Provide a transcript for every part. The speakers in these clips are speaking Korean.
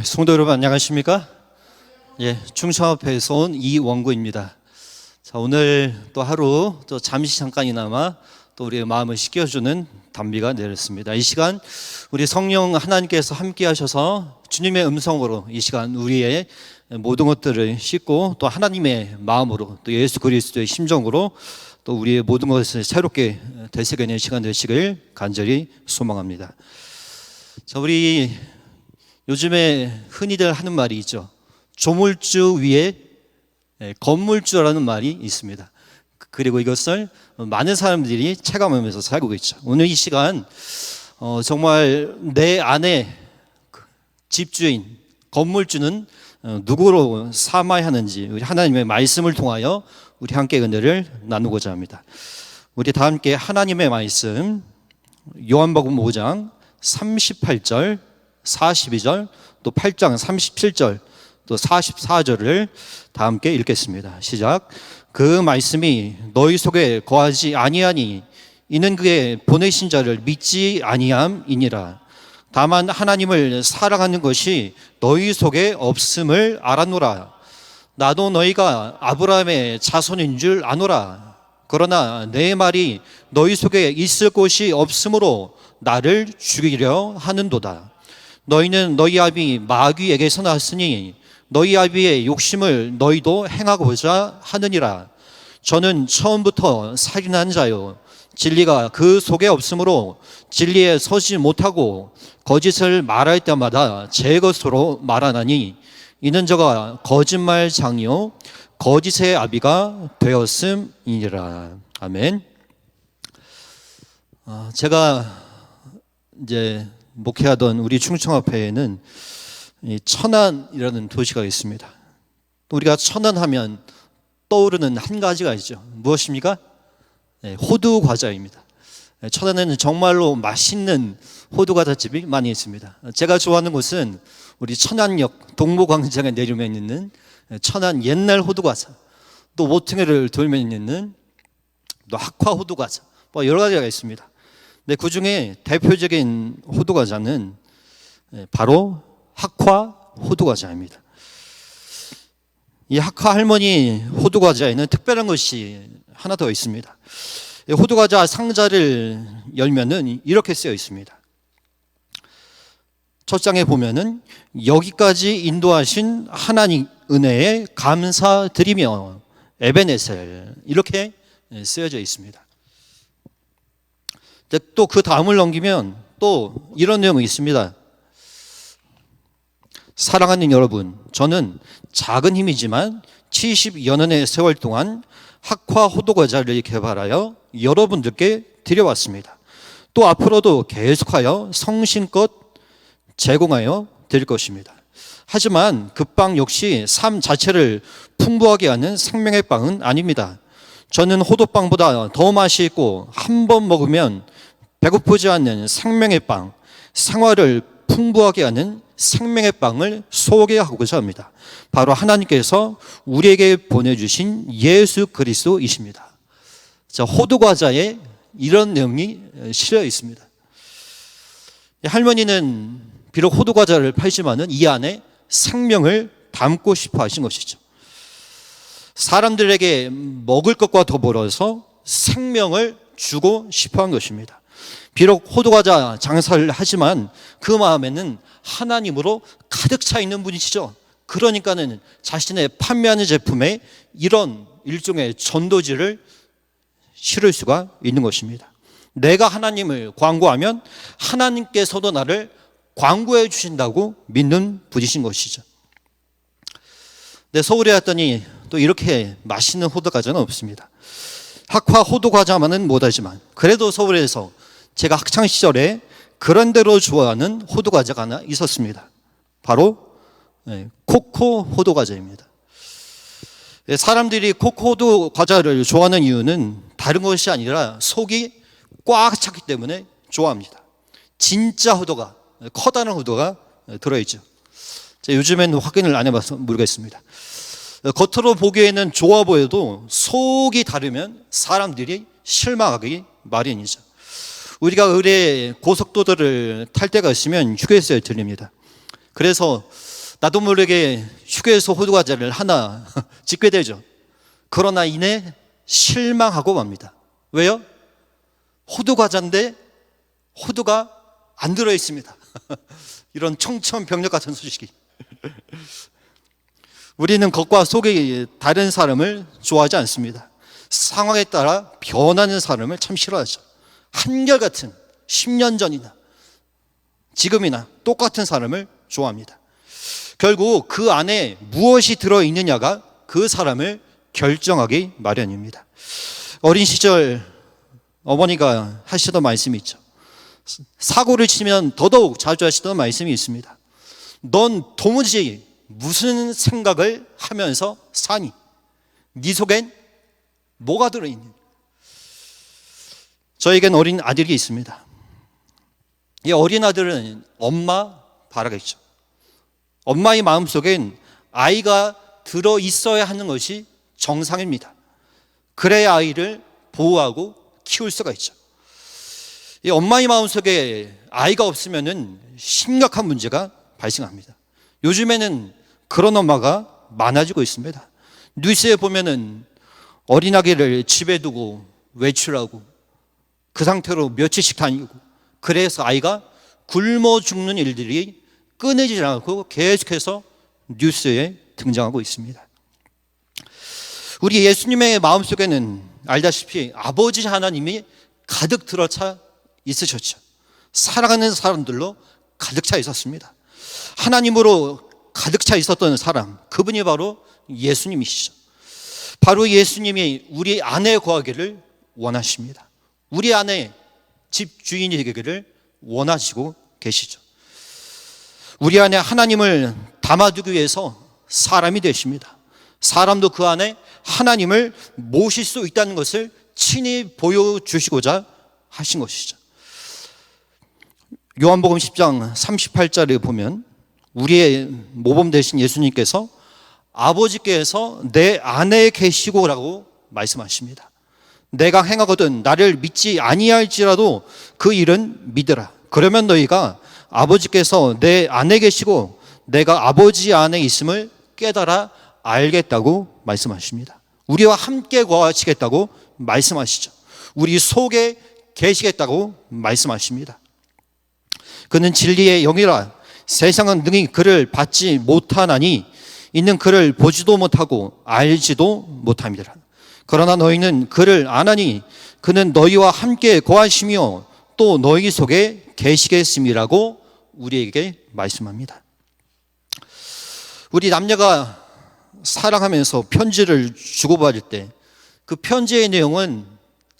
성도 여러분 안녕하십니까? 충성앞에서 온 이원구입니다. 자, 오늘 또 하루 또 잠시 잠깐이나마 또 우리의 마음을 씻겨주는 단비가 내렸습니다. 이 시간 우리 성령 하나님께서 함께 하셔서 주님의 음성으로 이 시간 우리의 모든 것들을 씻고 또 하나님의 마음으로 또 예수 그리스도의 심정으로 또 우리의 모든 것을 새롭게 되새기는 시간 되시길 간절히 소망합니다. 자, 우리 요즘에 흔히들 하는 말이 있죠. 조물주 위에 건물주라는 말이 있습니다. 그리고 이것을 많은 사람들이 체감하면서 살고 있죠. 오늘 이 시간 정말 내 안에 집주인, 건물주는 누구로 삼아야 하는지 우리 하나님의 말씀을 통하여 우리 함께 은혜를 나누고자 합니다. 우리 다 함께 하나님의 말씀 요한복음 5장 38절 42절 또 8장 37절 또 44절을 다 함께 읽겠습니다. 시작. 그 말씀이 너희 속에 거하지 아니하니 이는 그의 보내신 자를 믿지 아니함이니라. 다만 하나님을 사랑하는 것이 너희 속에 없음을 알았노라. 나도 너희가 아브라함의 자손인 줄 아노라. 그러나 내 말이 너희 속에 있을 곳이 없으므로 나를 죽이려 하는도다. 너희는 너희 아비 마귀에게서 났으니 너희 아비의 욕심을 너희도 행하고자 하느니라. 저는 처음부터 살인한 자요 진리가 그 속에 없으므로 진리에 서지 못하고 거짓을 말할 때마다 제 것으로 말하나니 이는 저가 거짓말장이요 거짓의 아비가 되었음이니라. 아멘. 제가 이제 목회하던 우리 충청앞에는 천안이라는 도시가 있습니다. 우리가 천안하면 떠오르는 한 가지가 있죠. 무엇입니까? 호두 과자입니다. 천안에는 정말로 맛있는 호두 과자집이 많이 있습니다. 제가 좋아하는 곳은 우리 천안역 동모광장에 내리면 있는 천안 옛날 호두 과자, 또 모퉁이를 돌면 있는 또 학화 호두 과자, 여러 가지가 있습니다. 네, 그 중에 대표적인 호두 과자는 바로 학화 호두 과자입니다. 이 학화 할머니 호두 과자에는 특별한 것이 하나 더 있습니다. 호두 과자 상자를 열면은 이렇게 쓰여 있습니다. 첫 장에 보면은 여기까지 인도하신 하나님 은혜에 감사드리며 에베네셀 이렇게 쓰여져 있습니다. 또 그 다음을 넘기면 또 이런 내용이 있습니다. 사랑하는 여러분, 저는 작은 힘이지만 70여 년의 세월 동안 학화 호두 과자를 개발하여 여러분들께 드려왔습니다. 또 앞으로도 계속하여 성심껏 제공하여 드릴 것입니다. 하지만 그 빵 역시 삶 자체를 풍부하게 하는 생명의 빵은 아닙니다. 저는 호두빵보다 더 맛이 있고 한 번 먹으면 배고프지 않는 생명의 빵, 생활을 풍부하게 하는 생명의 빵을 소개하고자 합니다. 바로 하나님께서 우리에게 보내주신 예수 그리스도이십니다. 자, 호두 과자에 이런 내용이 실려 있습니다. 할머니는 비록 호두 과자를 팔지만은 이 안에 생명을 담고 싶어 하신 것이죠. 사람들에게 먹을 것과 더불어서 생명을 주고 싶어 한 것입니다. 비록 호두과자 장사를 하지만 그 마음에는 하나님으로 가득 차 있는 분이시죠. 그러니까는 자신의 판매하는 제품에 이런 일종의 전도지를 실을 수가 있는 것입니다. 내가 하나님을 광고하면 하나님께서도 나를 광고해 주신다고 믿는 분이신 것이죠. 서울에 왔더니 또 이렇게 맛있는 호두과자는 없습니다. 학화 호두과자만은 못하지만 그래도 서울에서 제가 학창시절에 그런대로 좋아하는 호두과자가 하나 있었습니다. 바로 코코 호두과자입니다. 사람들이 코코 호두과자를 좋아하는 이유는 다른 것이 아니라 속이 꽉 찼기 때문에 좋아합니다. 진짜 호두가, 커다란 호두가 들어있죠. 요즘에는 확인을 안 해봐서 모르겠습니다. 겉으로 보기에는 좋아 보여도 속이 다르면 사람들이 실망하기 마련이죠. 우리가 의뢰 고속도로를 탈 때가 있으면 휴게소에 들립니다. 그래서 나도 모르게 휴게소 호두과자를 하나 짓게 되죠. 그러나 이내 실망하고 맙니다. 왜요? 호두과자인데 호두가 안 들어있습니다. 이런 청천벽력 같은 소식이. 우리는 겉과 속의 다른 사람을 좋아하지 않습니다. 상황에 따라 변하는 사람을 참 싫어하죠. 한결같은 10년 전이나 지금이나 똑같은 사람을 좋아합니다. 결국 그 안에 무엇이 들어있느냐가 그 사람을 결정하기 마련입니다. 어린 시절 어머니가 하시던 말씀이 있죠. 사고를 치면 더더욱 자주 하시던 말씀이 있습니다. 넌 도무지 무슨 생각을 하면서 사니? 네 속엔 뭐가 들어있니? 저에겐 어린 아들이 있습니다. 이 어린 아들은 엄마 바라겠죠. 엄마의 마음속엔 아이가 들어있어야 하는 것이 정상입니다. 그래야 아이를 보호하고 키울 수가 있죠. 이 엄마의 마음속에 아이가 없으면 심각한 문제가 발생합니다. 요즘에는 그런 엄마가 많아지고 있습니다. 뉴스에 보면은 어린아기를 집에 두고 외출하고 그 상태로 며칠씩 다니고 그래서 아이가 굶어 죽는 일들이 끊이지 않고 계속해서 뉴스에 등장하고 있습니다. 우리 예수님의 마음속에는 알다시피 아버지 하나님이 가득 들어차 있으셨죠. 사랑하는 사람들로 가득 차 있었습니다. 하나님으로 가득 차 있었던 사람, 그분이 바로 예수님이시죠. 바로 예수님이 우리 안에 거하기를 원하십니다. 우리 안에 집주인이 되기를 원하시고 계시죠. 우리 안에 하나님을 담아두기 위해서 사람이 되십니다. 사람도 그 안에 하나님을 모실 수 있다는 것을 친히 보여주시고자 하신 것이죠. 요한복음 10장 38절에 보면 우리의 모범 되신 예수님께서 아버지께서 내 안에 계시고라고 말씀하십니다. 내가 행하거든 나를 믿지 아니할지라도 그 일은 믿으라. 그러면 너희가 아버지께서 내 안에 계시고 내가 아버지 안에 있음을 깨달아 알겠다고 말씀하십니다. 우리와 함께 거하시겠다고 말씀하시죠. 우리 속에 계시겠다고 말씀하십니다. 그는 진리의 영이라 세상은 능히 그를 받지 못하나니 이는 그를 보지도 못하고 알지도 못합니다. 그러나 너희는 그를 아나니 그는 너희와 함께 거하시며 또 너희 속에 계시겠음이라고 우리에게 말씀합니다. 우리 남녀가 사랑하면서 편지를 주고받을 때 그 편지의 내용은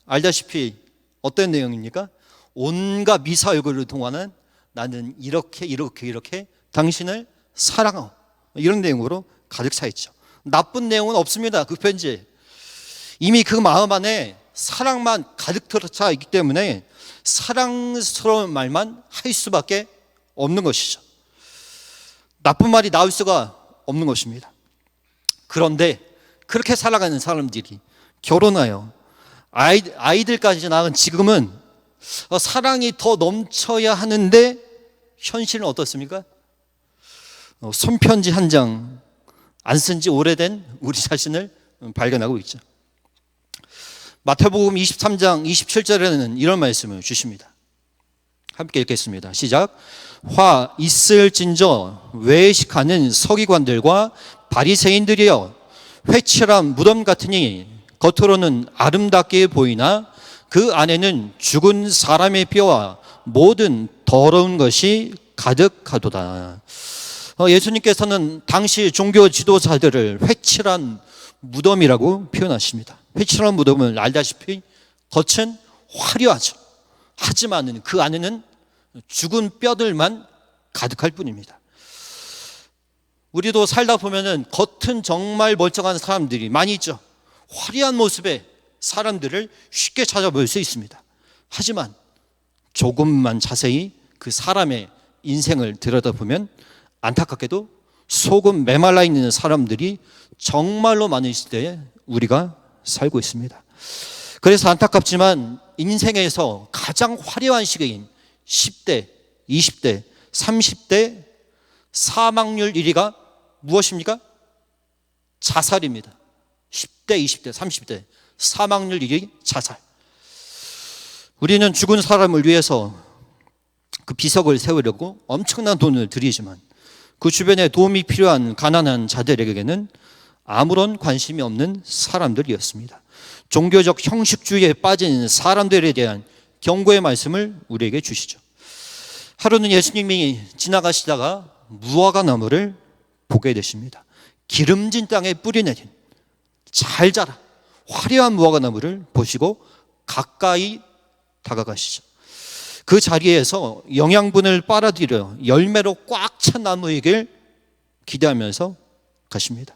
알다시피 어떤 내용입니까? 온갖 미사여구를 통하는 나는 이렇게 당신을 사랑하오, 이런 내용으로 가득 차 있죠. 나쁜 내용은 없습니다. 그 편지에 이미 그 마음 안에 사랑만 가득 들어차 있기 때문에 사랑스러운 말만 할 수밖에 없는 것이죠. 나쁜 말이 나올 수가 없는 것입니다. 그런데 그렇게 살아가는 사람들이 결혼하여 아이들까지 낳은 지금은 사랑이 더 넘쳐야 하는데 현실은 어떻습니까? 손편지 한 장 안 쓴 지 오래된 우리 자신을 발견하고 있죠. 마태복음 23장 27절에는 이런 말씀을 주십니다. 함께 읽겠습니다. 시작. 화 있을진저 외식하는 서기관들과 바리새인들이여, 회칠한 무덤 같으니 겉으로는 아름답게 보이나 그 안에는 죽은 사람의 뼈와 모든 더러운 것이 가득하도다. 예수님께서는 당시 종교 지도자들을 회칠한 무덤이라고 표현하십니다. 회칠한 무덤은 알다시피 겉은 화려하죠. 하지만 그 안에는 죽은 뼈들만 가득할 뿐입니다. 우리도 살다 보면은 겉은 정말 멀쩡한 사람들이 많이 있죠. 화려한 모습의 사람들을 쉽게 찾아볼 수 있습니다. 하지만 조금만 자세히 그 사람의 인생을 들여다보면 안타깝게도 속은 메말라 있는 사람들이 정말로 많은 시대에 우리가 살고 있습니다. 그래서 안타깝지만 인생에서 가장 화려한 시기인 10대, 20대, 30대, 사망률 1위가 무엇입니까? 자살입니다. 10대, 20대, 30대 사망률 1위 자살. 우리는 죽은 사람을 위해서 그 비석을 세우려고 엄청난 돈을 들이지만 그 주변에 도움이 필요한 가난한 자들에게는 아무런 관심이 없는 사람들이었습니다. 종교적 형식주의에 빠진 사람들에 대한 경고의 말씀을 우리에게 주시죠. 하루는 예수님이 지나가시다가 무화과 나무를 보게 되십니다. 기름진 땅에 뿌리 내린 잘 자라 화려한 무화과 나무를 보시고 가까이 다가가시죠. 그 자리에서 영양분을 빨아들여 열매로 꽉 찬 나무이길 기대하면서 가십니다.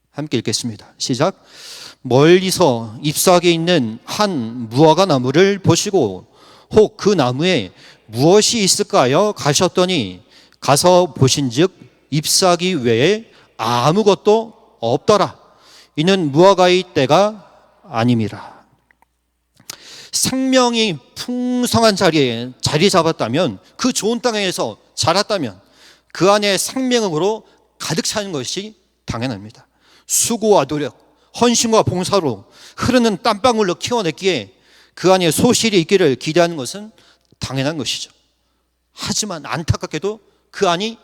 함께 읽겠습니다. 시작. 멀리서 잎사귀에 있는 한 무화과 나무를 보시고 혹 그 나무에 무엇이 있을까요? 가셨더니 가서 보신즉 잎사귀 외에 아무것도 없더라. 이는 무화과의 때가 아님이라. 생명이 풍성한 자리에 자리 잡았다면, 그 좋은 땅에서 자랐다면 그 안에 생명으로 가득 차는 것이 당연합니다. 수고와 노력, 헌신과 봉사로 흐르는 땀방울로 키워냈기에 그 안에 소실이 있기를 기대하는 것은 당연한 것이죠. 하지만 안타깝게도 그 안이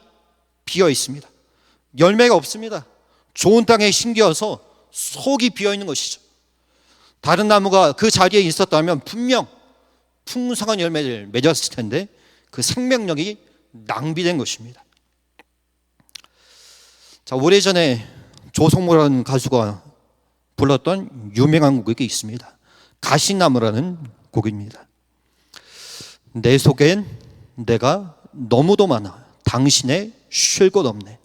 비어 있습니다. 열매가 없습니다. 좋은 땅에 심겨서 속이 비어 있는 것이죠. 다른 나무가 그 자리에 있었다면 분명 풍성한 열매를 맺었을 텐데 그 생명력이 낭비된 것입니다. 자, 오래전에 조성모라는 가수가 불렀던 유명한 곡이 있습니다. 가시나무라는 곡입니다. 내 속엔 내가 너무도 많아 당신의 쉴 곳 없네.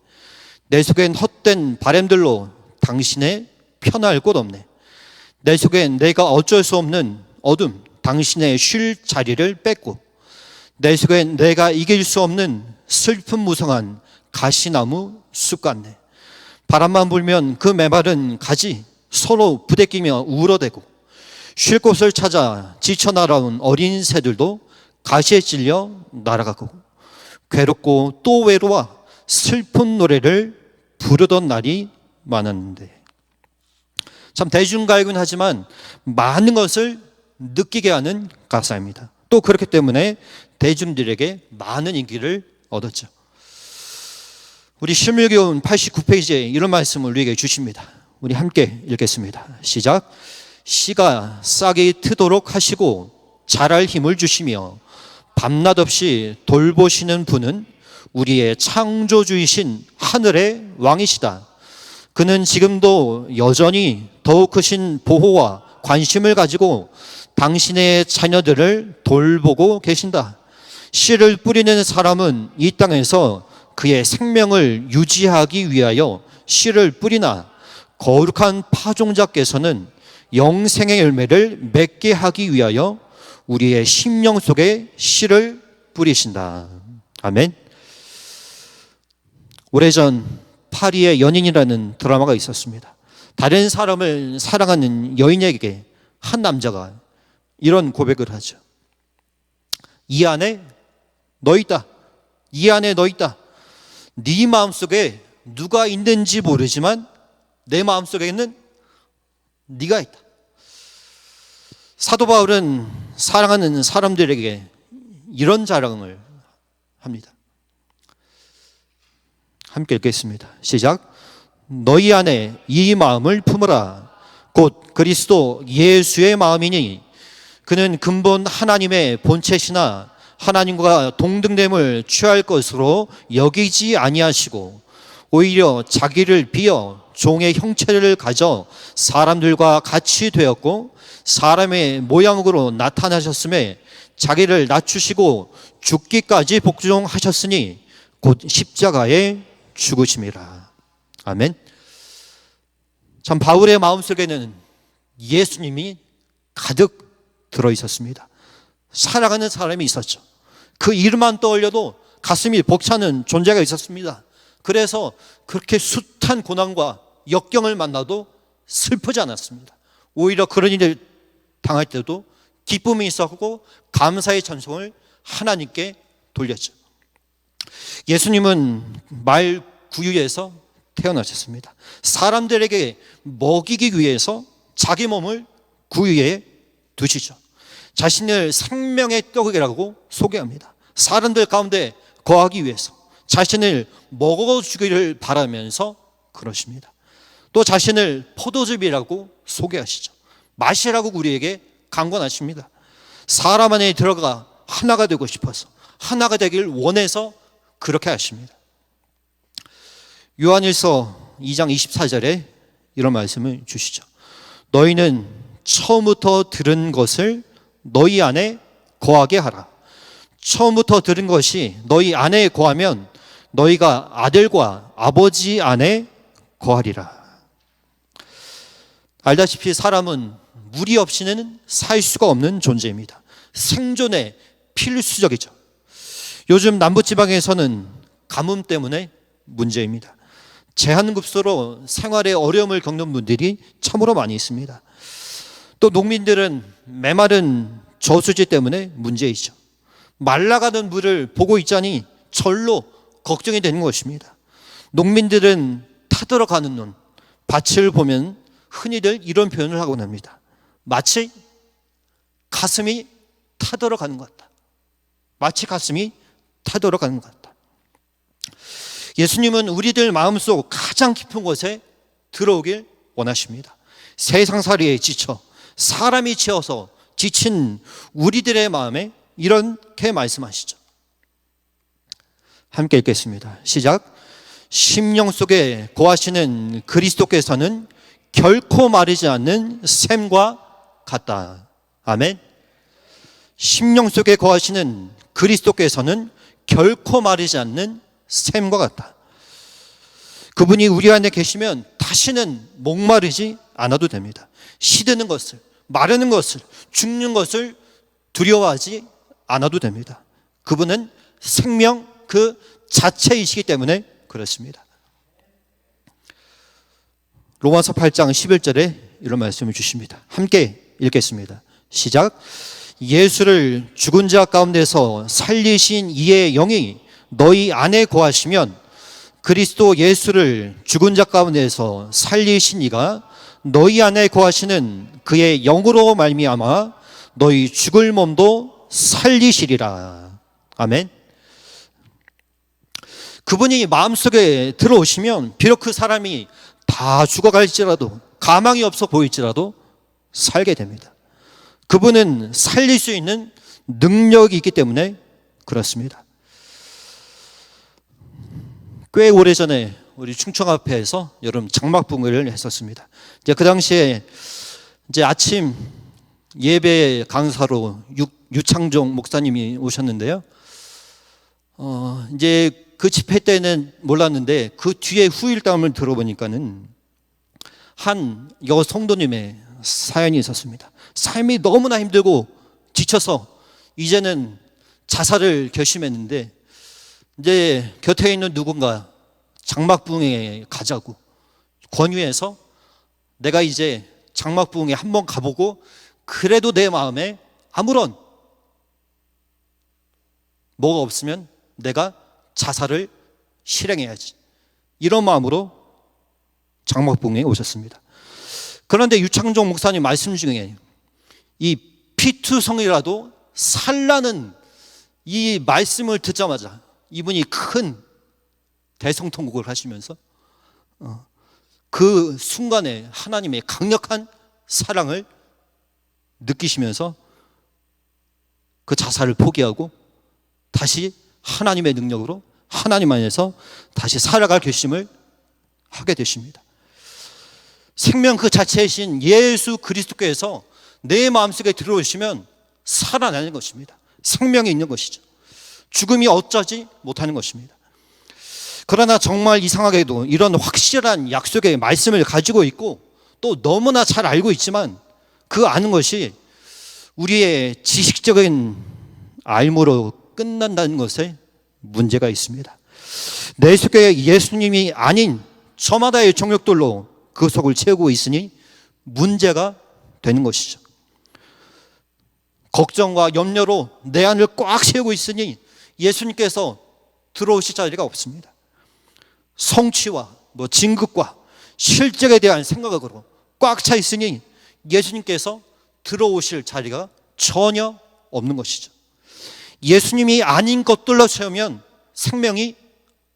내 속엔 헛된 바람들로 당신의 편할 곳 없네. 내 속엔 내가 어쩔 수 없는 어둠 당신의 쉴 자리를 뺏고, 내 속엔 내가 이길 수 없는 슬픔 무성한 가시나무 숲 같네. 바람만 불면 그 메마른 가지 서로 부대끼며 울어대고, 쉴 곳을 찾아 지쳐 날아온 어린 새들도 가시에 찔려 날아가고, 괴롭고 또 외로워 슬픈 노래를 부르던 날이 많았는데. 참 대중가요긴 하지만 많은 것을 느끼게 하는 가사입니다. 또 그렇기 때문에 대중들에게 많은 인기를 얻었죠. 우리 신명기원 89페이지에 이런 말씀을 우리에게 주십니다. 우리 함께 읽겠습니다. 시작. 씨가 싹이 트도록 하시고 자랄 힘을 주시며 밤낮 없이 돌보시는 분은 우리의 창조주이신 하늘의 왕이시다. 그는 지금도 여전히 더욱 크신 보호와 관심을 가지고 당신의 자녀들을 돌보고 계신다. 씨를 뿌리는 사람은 이 땅에서 그의 생명을 유지하기 위하여 씨를 뿌리나 거룩한 파종자께서는 영생의 열매를 맺게 하기 위하여 우리의 심령 속에 씨를 뿌리신다. 아멘. 오래전 파리의 연인이라는 드라마가 있었습니다. 다른 사람을 사랑하는 여인에게 한 남자가 이런 고백을 하죠. 이 안에 너 있다. 이 안에 너 있다. 네 마음속에 누가 있는지 모르지만 내 마음속에는 네가 있다. 사도 바울은 사랑하는 사람들에게 이런 자랑을 합니다. 함께 읽겠습니다. 시작. 너희 안에 이 마음을 품으라. 곧 그리스도 예수의 마음이니 그는 근본 하나님의 본체시나 하나님과 동등됨을 취할 것으로 여기지 아니하시고 오히려 자기를 비어 종의 형체를 가져 사람들과 같이 되었고 사람의 모양으로 나타나셨음에 자기를 낮추시고 죽기까지 복종하셨으니 곧 십자가에 죽으심이라. 아멘. 참 바울의 마음속에는 예수님이 가득 들어있었습니다. 사랑하는 사람이 있었죠. 그 이름만 떠올려도 가슴이 벅차는 존재가 있었습니다. 그래서 그렇게 숱한 고난과 역경을 만나도 슬프지 않았습니다. 오히려 그런 일을 당할 때도 기쁨이 있었고 감사의 찬송을 하나님께 돌렸죠. 예수님은 말 구유에서 태어나셨습니다. 사람들에게 먹이기 위해서 자기 몸을 구유에 두시죠. 자신을 생명의 떡이라고 소개합니다. 사람들 가운데 거하기 위해서 자신을 먹어주기를 바라면서 그러십니다. 또 자신을 포도즙이라고 소개하시죠. 마시라고 우리에게 강권하십니다. 사람 안에 들어가 하나가 되고 싶어서, 하나가 되길 원해서 그렇게 하십니다. 요한일서 2장 24절에 이런 말씀을 주시죠. 너희는 처음부터 들은 것을 너희 안에 거하게 하라. 처음부터 들은 것이 너희 안에 거하면 너희가 아들과 아버지 안에 거하리라. 알다시피 사람은 물이 없이는 살 수가 없는 존재입니다. 생존에 필수적이죠. 요즘 남부지방에서는 가뭄 때문에 문제입니다. 제한급수로 생활에 어려움을 겪는 분들이 참으로 많이 있습니다. 또 농민들은 메마른 저수지 때문에 문제이죠. 말라가는 물을 보고 있자니 절로 걱정이 되는 것입니다. 농민들은 타들어가는 눈, 밭을 보면 흔히들 이런 표현을 하곤 합니다. 마치 가슴이 타들어가는 것 같다. 마치 가슴이 타들어가는 것 같다. 예수님은 우리들 마음속 가장 깊은 곳에 들어오길 원하십니다. 세상살이에 지쳐 사람이 지어서 지친 우리들의 마음에 이렇게 말씀하시죠. 함께 읽겠습니다. 시작. 심령 속에 거하시는 그리스도께서는 결코 마르지 않는 샘과 같다. 아멘. 심령 속에 거하시는 그리스도께서는 결코 마르지 않는 샘과 같다. 그분이 우리 안에 계시면 다시는 목마르지 않아도 됩니다. 시드는 것을, 마르는 것을, 죽는 것을 두려워하지 않아도 됩니다. 그분은 생명 그 자체이시기 때문에 그렇습니다. 로마서 8장 11절에 이런 말씀을 주십니다. 함께 읽겠습니다. 시작. 예수를 죽은 자 가운데서 살리신 이의 영이 너희 안에 거하시면 그리스도 예수를 죽은 자 가운데서 살리신 이가 너희 안에 거하시는 그의 영으로 말미암아 너희 죽을 몸도 살리시리라. 아멘. 그분이 마음속에 들어오시면 비록 그 사람이 다 죽어갈지라도, 가망이 없어 보일지라도 살게 됩니다. 그분은 살릴 수 있는 능력이 있기 때문에 그렇습니다. 꽤 오래전에 우리 충청앞에서 여름 장막붕을 했었습니다. 이제 그 당시에 이제 아침 예배 강사로 유창종 목사님이 오셨는데요. 이제 그 집회 때는 몰랐는데 그 뒤에 후일담을 들어보니까는 한 여성도님의 사연이 있었습니다. 삶이 너무나 힘들고 지쳐서 이제는 자살을 결심했는데 이제 곁에 있는 누군가 장막붕에 가자고 권유해서 내가 이제 장막붕에 한번 가보고 그래도 내 마음에 아무런 뭐가 없으면 내가 자살을 실행해야지. 이런 마음으로 장막붕에 오셨습니다. 그런데 유창종 목사님 말씀 중에 이 피투성이라도 살라는 이 말씀을 듣자마자 이분이 큰 대성통곡을 하시면서 그 순간에 하나님의 강력한 사랑을 느끼시면서 그 자살을 포기하고 다시 하나님의 능력으로 하나님 안에서 다시 살아갈 결심을 하게 되십니다. 생명 그 자체이신 예수 그리스도께서 내 마음속에 들어오시면 살아나는 것입니다. 생명이 있는 것이죠. 죽음이 어쩌지 못하는 것입니다. 그러나 정말 이상하게도 이런 확실한 약속의 말씀을 가지고 있고 또 너무나 잘 알고 있지만 그 아는 것이 우리의 지식적인 알무로 끝난다는 것에 문제가 있습니다. 내 속에 예수님이 아닌 저마다의 정욕들로 그 속을 채우고 있으니 문제가 되는 것이죠. 걱정과 염려로 내 안을 꽉 채우고 있으니 예수님께서 들어오실 자리가 없습니다. 성취와 진급과 실적에 대한 생각으로 꽉 차 있으니 예수님께서 들어오실 자리가 전혀 없는 것이죠. 예수님이 아닌 것들로 채우면 생명이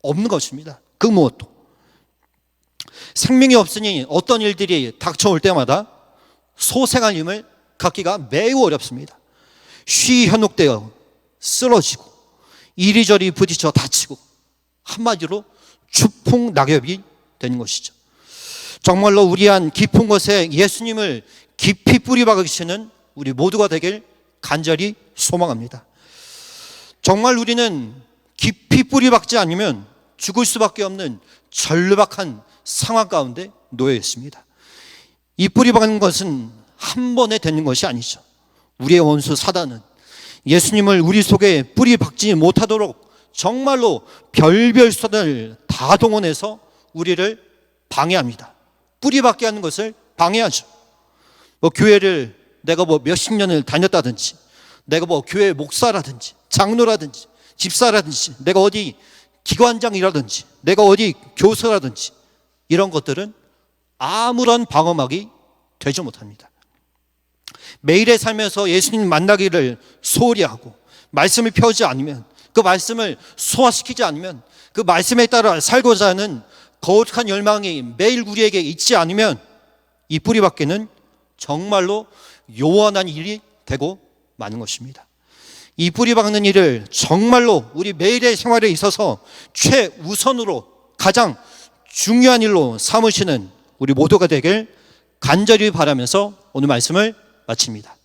없는 것입니다. 그 무엇도. 생명이 없으니 어떤 일들이 닥쳐올 때마다 소생할 힘을 갖기가 매우 어렵습니다. 쉬 현혹되어 쓰러지고 이리저리 부딪혀 다치고 한마디로 추풍낙엽이 되는 것이죠. 정말로 우리 안 깊은 곳에 예수님을 깊이 뿌리박으시는 우리 모두가 되길 간절히 소망합니다. 정말 우리는 깊이 뿌리박지 않으면 죽을 수밖에 없는 절박한 상황 가운데 놓여 있습니다. 이 뿌리박는 것은 한 번에 되는 것이 아니죠. 우리의 원수 사단은 예수님을 우리 속에 뿌리박지 못하도록 정말로 별별 수단을 다 동원해서 우리를 방해합니다. 뿌리박게 하는 것을 방해하죠. 교회를 내가 몇십 년을 다녔다든지, 내가 교회 목사라든지 장로라든지 집사라든지, 내가 어디 기관장이라든지, 내가 어디 교수라든지, 이런 것들은 아무런 방어막이 되지 못합니다. 매일의 삶에서 예수님 만나기를 소홀히 하고 말씀을 펴지 않으면, 그 말씀을 소화시키지 않으면, 그 말씀에 따라 살고자 하는 거룩한 열망이 매일 우리에게 있지 않으면 이 뿌리박기는 정말로 요원한 일이 되고 마는 것입니다. 이 뿌리박는 일을 정말로 우리 매일의 생활에 있어서 최우선으로 가장 중요한 일로 삼으시는 우리 모두가 되길 간절히 바라면서 오늘 말씀을 마칩니다.